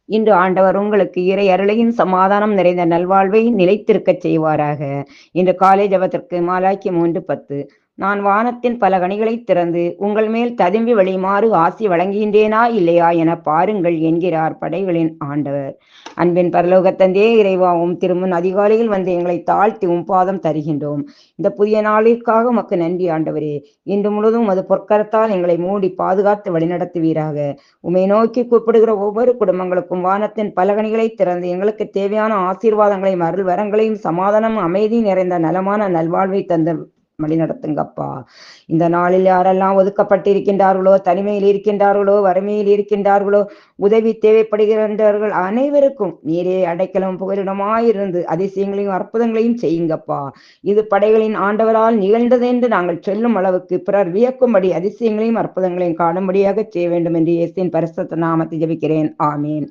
இன்று ஆண்டவர் உங்களுக்கு இறை அருளையும் சமாதானம் நிறைந்த நல்வாழ்வை நிலைத்திருக்கச் செய்வாராக. இன்று காலை ஜெபத்திற்கு மாலாக்கி 3:10. நான் வானத்தின் பல கனிகளைத் திறந்து உங்கள் மேல் ததும்பி வழியுமாறு ஆசி வழங்குகின்றேனா இல்லையா என பாருங்கள் என்கிறார் படைகளின் ஆண்டவர். அன்பின் பரலோகத் தந்தையே, இறைவா, திருமுன் அதிகாலையில் வந்து எங்களை தாழ்த்தி பாதம் தருகின்றோம். இந்த புதிய நாளிற்காக உமக்கு நன்றி ஆண்டவரே. இன்று முழுவதும் அது பொற்கரத்தால் எங்களை மூடி பாதுகாத்து வழிநடத்துவீராக. உம்மை நோக்கி கூப்பிடுகிற ஒவ்வொரு குடும்பங்களுக்கும் வானத்தின் பலகணிகளை திறந்து எங்களுக்கு தேவையான ஆசீர்வாதங்களையும் அருள் வரங்களையும் சமாதானம் அமைதி நிறைந்த நலமான நல்வாழ்வை தந்து வழிநடத்துங்கப்பா. இந்த நாளில் யாரெல்லாம் ஒதுக்கப்பட்டிருக்கின்றார்களோ, தனிமையில் இருக்கின்றார்களோ, வறுமையில் இருக்கின்றார்களோ, உதவி தேவைப்படுகின்றவர்கள் அனைவருக்கும் நீரே அடைக்கலம் புகலிடமாயிருந்து அதிசயங்களையும் அற்புதங்களையும் செய்யுங்கப்பா. இது படைகளின் ஆண்டவரால் நிகழ்ந்தது என்று நாங்கள் சொல்லும் அளவுக்கு பிறர் வியக்கும்படி அதிசயங்களையும் அற்புதங்களையும் காணும்படியாக செய்ய வேண்டும் என்று இயேசுவின் பரிசுத்த நாமத்தை ஜெபிக்கிறேன். ஆமீன்.